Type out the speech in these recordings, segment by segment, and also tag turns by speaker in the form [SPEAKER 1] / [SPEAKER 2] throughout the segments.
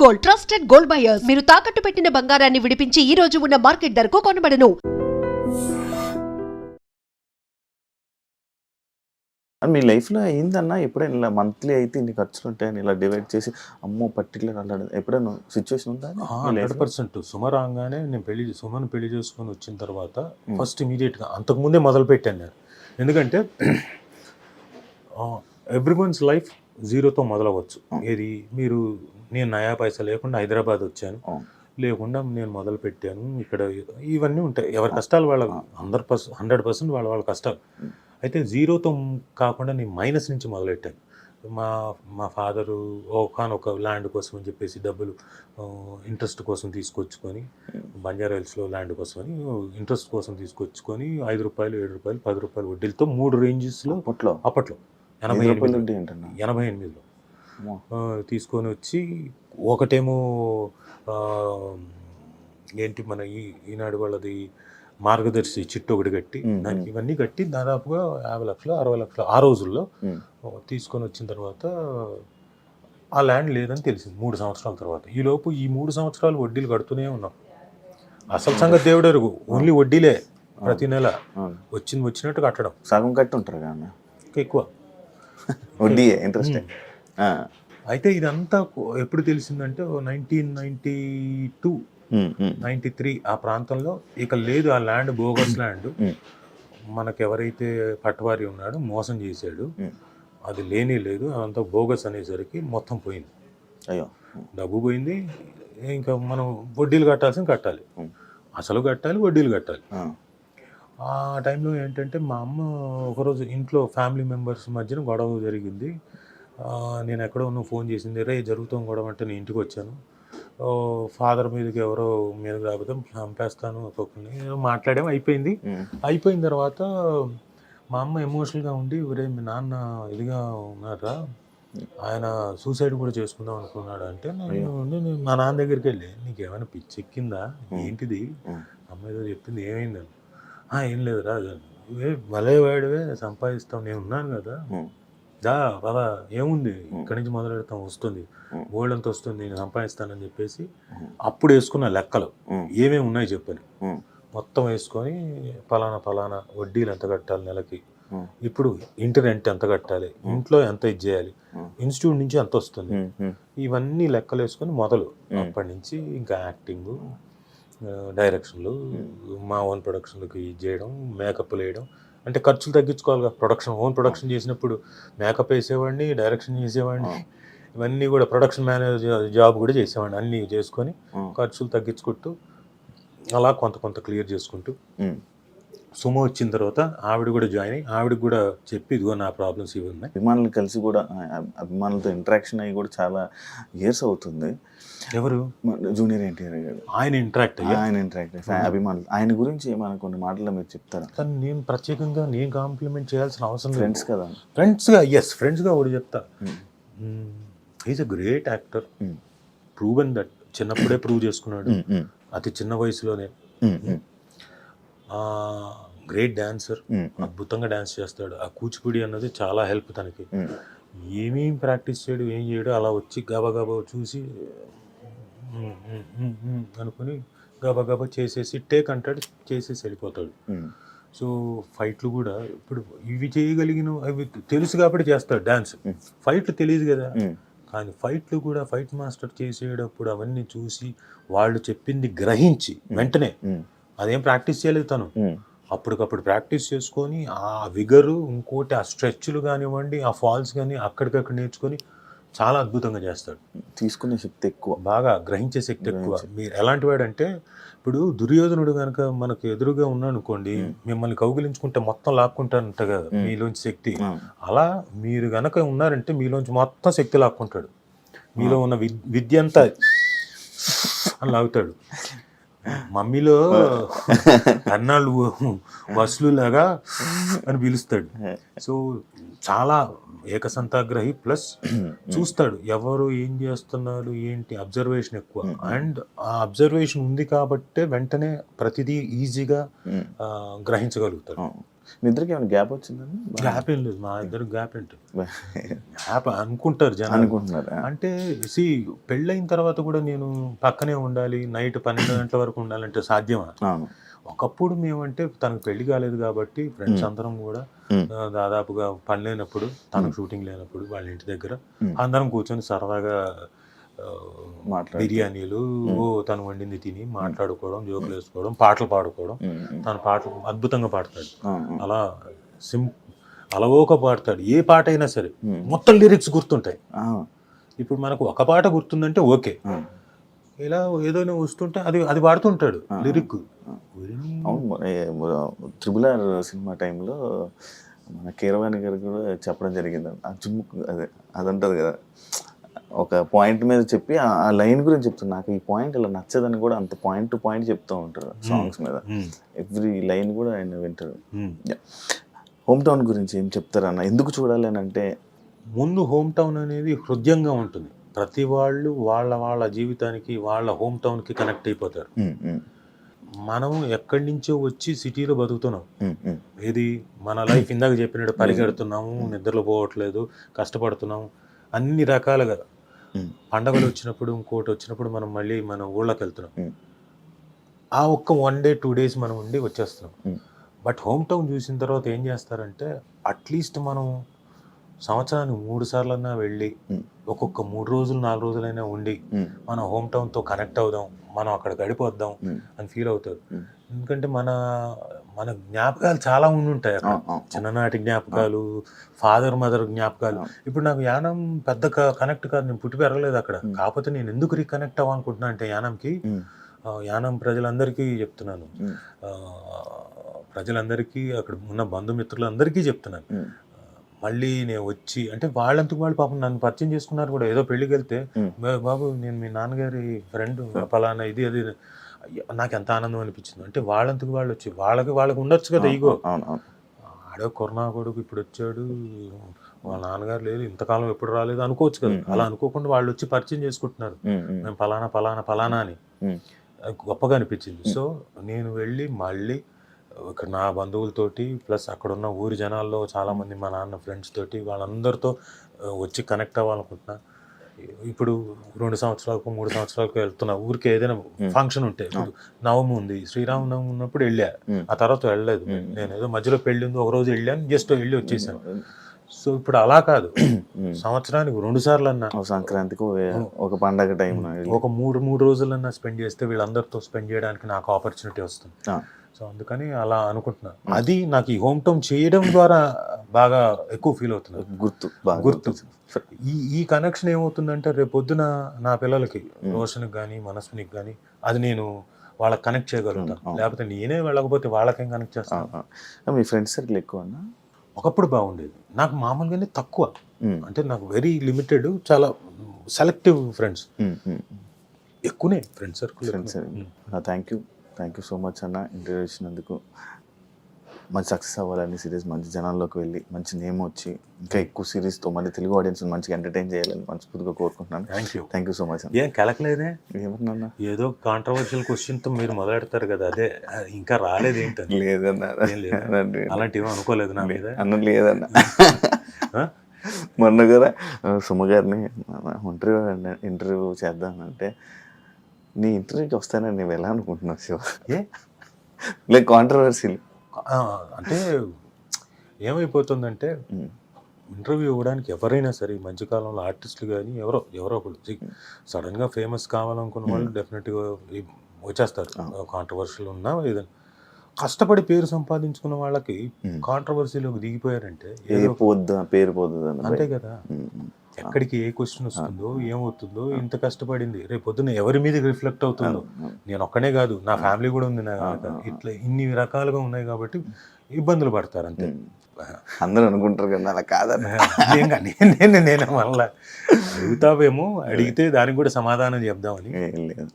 [SPEAKER 1] Gold, trusted gold buyers. మీరు తాకట్టు పెట్టిన బంగారాన్ని విడిపించి ఈ రోజు ఉన్న మార్కెట్ ధరకు కొనబడను.
[SPEAKER 2] మీ లైఫ్లో అయిందన్నా ఎప్పుడైనా ఇలా మంత్లీ అయితే ఇన్ని ఖర్చులు ఉంటాయని ఇలా డివైడ్ చేసి అమ్మో పర్టికులర్ అలా ఎప్పుడైనా సిచ్యువేషన్ ఉందా?
[SPEAKER 3] 100%. సుమ రాగానే నేను సుమను పెళ్లి చేసుకొని వచ్చిన తర్వాత ఫస్ట్ ఇమీడియట్గా అంతకుముందే మొదలు పెట్టాను నేను. ఎందుకంటే ఎవ్రీవన్స్ లైఫ్ జీరోతో మొదలవచ్చు. ఏది మీరు నేను నయా పైసా లేకుండా హైదరాబాద్ వచ్చాను, లేకుండా నేను మొదలు పెట్టాను. ఇక్కడ ఇవన్నీ ఉంటాయి, ఎవరి కష్టాలు వాళ్ళ 100% వాళ్ళ కష్టాలు. అయితే జీరోతో కాకుండా నేను మైనస్ నుంచి మొదలెట్టాను. మా ఫాదరు ఒకనొక ల్యాండ్ కోసం అని చెప్పేసి డబ్బులు ఇంట్రెస్ట్ కోసం తీసుకొచ్చుకొని, బంజారా హిల్స్లో ల్యాండ్ కోసం అని ఇంట్రెస్ట్ కోసం తీసుకొచ్చుకొని 5 రూపాయలు 7 రూపాయలు 10 రూపాయలు వడ్డీలతో 3 రేంజెస్లో అప్పట్లో 88లో తీసుకొని వచ్చి, ఒకటేమో ఏంటి మన ఈనాడు వాళ్ళది మార్గదర్శి చిట్టు ఒకటి కట్టి దానికి ఇవన్నీ కట్టి దాదాపుగా 50 లక్షలు 60 లక్షలు ఆ రోజుల్లో తీసుకొని వచ్చిన తర్వాత ఆ ల్యాండ్ లేదని తెలిసింది 3 సంవత్సరాల తర్వాత. ఈలోపు ఈ 3 సంవత్సరాలు వడ్డీలు కడుతూనే ఉన్నాం. అసలు సంగతి దేవుడు ఎరుగు, ఓన్లీ వడ్డీలే ప్రతి నెల వచ్చినట్టు కట్టడం.
[SPEAKER 2] సగం కట్టి ఉంటారు కానీ
[SPEAKER 3] ఎక్కువ
[SPEAKER 2] వడ్డీ ఇంట్రెస్ట్.
[SPEAKER 3] అయితే ఇదంతా ఎప్పుడు తెలిసిందంటే 1992 93 ఆ ప్రాంతంలో ఇక లేదు, ఆ ల్యాండ్ బోగస్ ల్యాండ్. మనకెవరైతే పట్టవారి ఉన్నాడో మోసం చేశాడు, అది లేనే లేదు, అదంతా బోగస్ అనేసరికి మొత్తం పోయింది.
[SPEAKER 2] అయ్యో,
[SPEAKER 3] డబ్బు పోయింది. ఇంకా మనం వడ్డీలు కట్టాలి, అసలు కట్టాలి, వడ్డీలు కట్టాలి. ఆ టైంలో ఏంటంటే మా అమ్మ ఒకరోజు ఇంట్లో ఫ్యామిలీ మెంబర్స్ మధ్యన గొడవ జరిగింది. నేను ఎక్కడో ఉన్న ఫోన్ చేసింది, రే జరుగుతాం గొడవ అంటే నేను ఇంటికి వచ్చాను, ఫాదర్ మీదకి ఎవరో మీద రాకపోతే చంపేస్తాను ఒక్కొక్కరిని మాట్లాడాము. అయిపోయిన తర్వాత మా అమ్మ ఎమోషనల్గా ఉండి, ఒరే మీ నాన్న ఇదిగా ఉన్నారా, ఆయన సూసైడ్ కూడా చేసుకుందాం అనుకున్నాడు అంటే, నేను మా నాన్న దగ్గరికి వెళ్ళి నీకేమైనా పిచ్చెక్కిందా ఏంటిది, అమ్మ ఏదో చెప్పింది ఏమైందని. ఏం లేదురా, భలే వాడివే సంపాదిస్తాం, నేను ఉన్నాను కదా, పదా ఏముంది ఇక్కడి నుంచి మొదలు పెడతాం, వస్తుంది గోల్డ్ అంత వస్తుంది, నేను సంపాదిస్తానని చెప్పేసి అప్పుడు వేసుకున్న లెక్కలు ఏమేమి ఉన్నాయి చెప్పని మొత్తం వేసుకొని, ఫలానా వడ్డీలు ఎంత కట్టాలి నెలకి, ఇప్పుడు ఇంటి రెంట్ ఎంత కట్టాలి, ఇంట్లో ఎంత ఇది చేయాలి, ఇన్స్టిట్యూట్ నుంచి ఎంత వస్తుంది, ఇవన్నీ లెక్కలు వేసుకొని మొదలు. అప్పటి నుంచి ఇంకా యాక్టింగ్, డైరెక్షన్లు, మా ఓన్ ప్రొడక్షన్లకి చేయడం, మేకప్లు వేయడం. అంటే ఖర్చులు తగ్గించుకోవాలి కదా, ఓన్ ప్రొడక్షన్ చేసినప్పుడు మేకప్ వేసేవాడిని, డైరెక్షన్ చేసేవాడిని, ఇవన్నీ కూడా ప్రొడక్షన్ మేనేజర్ జాబ్ కూడా చేసేవాడిని. అన్నీ చేసుకొని ఖర్చులు తగ్గించుకుంటూ అలా కొంత క్లియర్ చేసుకుంటూ సుమ వచ్చిన తర్వాత ఆవిడ కూడా జాయిన్ అయ్యి ఆవిడకి కూడా చెప్పి, ఇదిగో నా ప్రాబ్లమ్స్ ఇవి ఉన్నాయి.
[SPEAKER 2] అభిమానులు కలిసి కూడా, అభిమానులతో ఇంటరాక్షన్ అయ్యి కూడా చాలా ఇయర్స్ అవుతుంది.
[SPEAKER 3] ఎవరు?
[SPEAKER 2] జూనియర్ ఎన్టీఆర్ గారు.
[SPEAKER 3] ఆయన ఇంటరాక్ట్
[SPEAKER 2] అభిమానులు, ఆయన గురించి ఏమైనా కొన్ని మాటలు మీరు చెప్తారా?
[SPEAKER 3] కానీ నేను ప్రత్యేకంగా కాంప్లిమెంట్ చేయాల్సిన అవసరం లేదు.
[SPEAKER 2] ఫ్రెండ్స్ కదా,
[SPEAKER 3] ఫ్రెండ్స్గా ఒకటి చెప్తా, is a great actor, proven that, చిన్నప్పుడే ప్రూవ్ చేసుకున్నాడు అతి చిన్న వయసులోనే. గ్రేట్ డాన్సర్, అద్భుతంగా డాన్స్ చేస్తాడు. ఆ కూచిపూడి అన్నది చాలా హెల్ప్ తనకి. ఏమేం ప్రాక్టీస్ చేయడు, ఏం చేయడు, అలా వచ్చి గబగబా చూసి అనుకుని గబగబా చేసేసి టేక్ అంటాడు, చేసేసి వెళ్ళిపోతాడు. సో ఫైట్లు కూడా ఇప్పుడు ఇవి చేయగలిగిన అవి తెలుసు కాబట్టి చేస్తాడు డాన్స్. ఫైట్లు తెలియదు కదా, కానీ ఫైట్లు కూడా ఫైట్ మాస్టర్ చేసేటప్పుడు అవన్నీ చూసి వాళ్ళు చెప్పింది గ్రహించి వెంటనే, అదేం ప్రాక్టీస్ చేయలేదు తను, అప్పటికప్పుడు ప్రాక్టీస్ చేసుకొని ఆ విగరు, ఇంకోటి ఆ స్ట్రెచ్లు కానివ్వండి, ఆ ఫాల్స్ కానీ అక్కడికక్కడ నేర్చుకొని చాలా అద్భుతంగా చేస్తాడు.
[SPEAKER 2] తీసుకునే శక్తి ఎక్కువ,
[SPEAKER 3] బాగా గ్రహించే శక్తి ఎక్కువ. మీరు ఎలాంటి వాడు అంటే, ఇప్పుడు దుర్యోధనుడు కనుక మనకు ఎదురుగా ఉన్నాడు అనుకోండి, మిమ్మల్ని కౌగిలించుకుంటే మొత్తం లాక్కుంటానంట కదా మీలోంచి శక్తి. అలా మీరు కనుక ఉన్నారంటే మీలోంచి మొత్తం శక్తి లాక్కుంటాడు. మీలో ఉన్న విద్య అంతా అని లాగుతాడు. మమ్మీలో అన్నాళ్ళు వసూలులాగా అని పిలుస్తాడు. సో చాలా ఏకసంతాగ్రహి, ప్లస్ చూస్తాడు ఎవరు ఏం చేస్తున్నారు ఏంటి, అబ్జర్వేషన్ ఎక్కువ. అండ్ ఆ అబ్జర్వేషన్ ఉంది కాబట్టే వెంటనే ప్రతిదీ ఈజీగా గ్రహించగలుగుతాడు.
[SPEAKER 2] మీ ఇద్దరికి ఏమైనా గ్యాప్ వచ్చిందండి?
[SPEAKER 3] గ్యాప్ ఏం లేదు, మా ఇద్దరు గ్యాప్ ఏంటి, గ్యాప్ అనుకుంటారు జనం.
[SPEAKER 2] అనుకుంటున్నారా?
[SPEAKER 3] అంటే పెళ్ళైన తర్వాత కూడా నేను పక్కనే ఉండాలి, నైట్ 12 గంటల వరకు ఉండాలంటే సాధ్యమా?
[SPEAKER 2] అవును.
[SPEAKER 3] ఒకప్పుడు మేమంటే తనకు పెళ్లి కాలేదు కాబట్టి ఫ్రెండ్స్ అందరం కూడా దాదాపుగా పని లేనప్పుడు, తనకు షూటింగ్ లేనప్పుడు వాళ్ళ ఇంటి దగ్గర అందరం కూర్చొని సరదాగా బిర్యానీలు తను వండింది తిని మాట్లాడుకోవడం, జోకులు వేసుకోవడం, పాటలు పాడుకోవడం. తన పాటలు అద్భుతంగా పాడతాడు, అలా అలవోక పాడతాడు. ఏ పాట అయినా సరే మొత్తం లిరిక్స్ గుర్తుంటాయి. ఇప్పుడు మనకు ఒక పాట గుర్తుందంటే ఓకే, ఇలా ఏదైనా వస్తుంటే అది పాడుతుంటాడు లిరిక్.
[SPEAKER 2] అవును, RRR సినిమా టైంలో మన కీరవాణి గారు కూడా చెప్పడం జరిగింది. ఆ జుమ్ముకు అది అంటారు కదా, ఒక పాయింట్ మీద చెప్పి ఆ లైన్ గురించి చెప్తాను, నాకు ఈ పాయింట్ ఇలా నచ్చదని కూడా అంత పాయింట్ టు పాయింట్ చెప్తూ ఉంటారు సాంగ్స్ మీద. ఎవ్రీ లైన్ కూడా ఆయన వింటారు. హోమ్ టౌన్ గురించి ఏం చెప్తారన్న, ఎందుకు చూడాలి అని అంటే?
[SPEAKER 3] ముందు హోమ్ టౌన్ అనేది హృదయంగా ఉంటుంది. ప్రతి వాళ్ళు వాళ్ళ జీవితానికి వాళ్ళ హోమ్ టౌన్కి కనెక్ట్ అయిపోతారు. మనం ఎక్కడి నుంచో వచ్చి సిటీలో బతుకుతున్నాం. ఏది మన లైఫ్ ఇందాక చెప్పినట్టు పరిగెడుతున్నాము, నిద్రలో పోవట్లేదు, కష్టపడుతున్నాము అన్ని రకాలుగా. పండగలు వచ్చినప్పుడు, ఇంకోటి వచ్చినప్పుడు మనం మళ్ళీ మన ఊళ్ళోకి వెళ్తున్నాం. ఆ ఒక్క 1 day 2 days మనం ఉండి వచ్చేస్తున్నాం. బట్ హోమ్ టౌన్ చూసిన తర్వాత ఏం చేస్తారంటే, అట్లీస్ట్ మనం సంవత్సరానికి 3 సార్లన్నా వెళ్ళి ఒక్కొక్క 3 రోజులు 4 రోజులైనా ఉండి మన హోమ్ టౌన్తో కనెక్ట్ అవుదాం, మనం అక్కడ గడిపోద్దాం అని ఫీల్ అవుతారు. ఎందుకంటే మన జ్ఞాపకాలు చాలా ఉంటాయి అక్కడ. చిన్ననాటి జ్ఞాపకాలు, ఫాదర్ మదర్ జ్ఞాపకాలు. ఇప్పుడు నాకు యానం పెద్ద కనెక్ట్ కాదు, నేను పుట్టి పెరగలేదు అక్కడ. కాకపోతే నేను ఎందుకు రీకనెక్ట్ అవ్వాలనుకుంటున్నా అంటే యానంకి, యానం ప్రజలందరికీ చెప్తున్నాను, ప్రజలందరికీ అక్కడ ఉన్న బంధుమిత్రులందరికీ చెప్తున్నాను, మళ్ళీ నేను వచ్చి అంటే వాళ్ళంతకు వాళ్ళు పాపం నన్ను పరిచయం చేసుకున్నారు కూడా. ఏదో పెళ్ళికి వెళ్తే, బాబు నేను మీ నాన్నగారి ఫ్రెండ్ ఫలానా ఇది అది, నాకు ఎంత ఆనందం అనిపించింది. అంటే వాళ్ళంతకు వాళ్ళు వచ్చి వాళ్ళకి ఉండొచ్చు కదా ఈగో. ఆడో కరోనా కొడుకు ఇప్పుడు వచ్చాడు, వాళ్ళ నాన్నగారు లేదు, ఇంతకాలం ఎప్పుడు రాలేదు అనుకోవచ్చు కదా. అలా అనుకోకుండా వాళ్ళు వచ్చి పరిచయం చేసుకుంటున్నారు, మేము ఫలానా అని. గొప్పగా అనిపించింది. సో నేను వెళ్ళి మళ్ళీ ఇక్కడ నా బంధువులతోటి ప్లస్ అక్కడ ఉన్న ఊరి జనాల్లో చాలామంది మా నాన్న ఫ్రెండ్స్ తోటి వాళ్ళందరితో వచ్చి కనెక్ట్ అవ్వాలనుకుంటున్నా. ఇప్పుడు 2 సంవత్సరాలకు 3 సంవత్సరాలకు వెళ్తున్నా ఊరికి. ఏదైనా ఫంక్షన్ ఉంటే, నవమి ఉంది, శ్రీరామనవమి ఉన్నప్పుడు వెళ్ళా, ఆ తర్వాత వెళ్ళలేదు. నేను ఏదో మధ్యలో పెళ్ళి ఉంది, ఒక రోజు వెళ్ళాను, జస్ట్ వెళ్ళి వచ్చేసాను. సో ఇప్పుడు అలా కాదు, సంవత్సరానికి 2 సార్లు అన్నా,
[SPEAKER 2] సంక్రాంతికి ఒక పండగ టైం
[SPEAKER 3] ఒక 3 రోజులన్నా స్పెండ్ చేస్తే వీళ్ళందరితో స్పెండ్ చేయడానికి నాకు ఆపర్చునిటీ వస్తుంది. సో అందుకని అలా అనుకుంటున్నా. అది నాకు ఈ హోమ్ టౌన్ చేయడం ద్వారా బాగా ఎక్కువ ఫీల్ అవుతుంది. గుర్తు ఈ కనెక్షన్ ఏమవుతుందంటే, రేపు పొద్దున నా పిల్లలకి, రోషన్కి కానీ మనస్వినికి కానీ, అది నేను వాళ్ళకి కనెక్ట్ చేయగలుగుతాను. లేకపోతే నేనే వెళ్ళకపోతే వాళ్ళకేం కనెక్ట్ చేస్తాను.
[SPEAKER 2] మీ ఫ్రెండ్స్ సర్కిల్ ఎక్కువ?
[SPEAKER 3] ఒకప్పుడు బాగుండేది, నాకు మామూలుగానే తక్కువ. అంటే నాకు వెరీ లిమిటెడ్, చాలా సెలెక్టివ్ ఫ్రెండ్స్. ఎక్కువనే friends circle.
[SPEAKER 2] Thank you so much అన్న, ఇంటర్వ్యూ ఇచ్చినందుకు. మంచి సక్సెస్ అవ్వాలని సిరీస్, మంచి జనాల్లోకి వెళ్ళి మంచి నేమ్ వచ్చి ఇంకా ఎక్కువ సిరీస్తో మళ్ళీ తెలుగు ఆడియన్స్ మంచిగా ఎంటర్టైన్ చేయాలని మనస్ఫూర్తిగా కోరుకుంటున్నాను. Thank you so much.
[SPEAKER 3] ఏం కలకలేదే?
[SPEAKER 2] ఏమన్నా
[SPEAKER 3] ఏదో కాంట్రవర్షియల్ క్వశ్చన్తో మీరు మొదలెడతారు కదా, అదే ఇంకా రాలేదు ఏంటని?
[SPEAKER 2] లేదన్నా,
[SPEAKER 3] అలాంటివి అనుకోలేదు నా మీద.
[SPEAKER 2] అన్న లేదన్నా, మొన్న కూడా సుమ గారిని ఇంటర్వ్యూ చేద్దామంటే, నీ ఇంటర్వ్యూకి వస్తానని నేను ఎలా అనుకుంటున్నావు శివ? లైక్ కాంట్రవర్సీ
[SPEAKER 3] అంటే ఏమైపోతుందంటే, ఇంటర్వ్యూ ఇవ్వడానికి ఎవరైనా సరే ఈ మధ్యకాలంలో ఆర్టిస్టులు కానీ ఎవరో ఒకళ్ళు సడన్గా ఫేమస్ కావాలనుకున్న వాళ్ళు డెఫినెట్గా వచ్చేస్తారు. కాంట్రవర్షియల్ ఉన్నా ఏదైనా కష్టపడి పేరు సంపాదించుకున్న వాళ్ళకి కాంట్రవర్సీలోకి దిగిపోయారంటే
[SPEAKER 2] పేరు పోద్దు
[SPEAKER 3] అంతే కదా. ఎక్కడికి ఏ క్వశ్చన్ వస్తుందో ఏమవుతుందో, ఇంత కష్టపడింది రేపు పొద్దున్న ఎవరి మీద రిఫ్లెక్ట్ అవుతుందో. నేను ఒక్కనే కాదు, నా ఫ్యామిలీ కూడా ఉంది, ఇట్లా ఇన్ని రకాలుగా ఉన్నాయి కాబట్టి ఇబ్బందులు పడతారు అంతే.
[SPEAKER 2] అందరూ అనుకుంటారు కదా, అలా కాదని.
[SPEAKER 3] నేను మళ్ళా అడుగుతావేమో, అడిగితే దానికి కూడా సమాధానం చెప్దామని.
[SPEAKER 2] లేదు,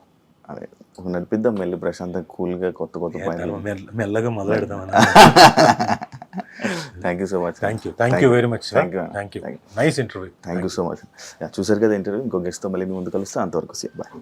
[SPEAKER 2] అదే నడిపిద్దాం మెల్లి ప్రశాంతంగా కూల్గా కొత్త
[SPEAKER 3] మెల్లగా మొదలెడదామని.
[SPEAKER 2] Thank you so much.
[SPEAKER 3] Thank you very much. Thank you. Nice interview.
[SPEAKER 2] Thank you so much. చూసారు కదా ఇంటర్వ్యూ. ఇంకో గెస్ట్తో మళ్ళీ మీ ముందు కలుస్తా. అంతవరకు బాయ్.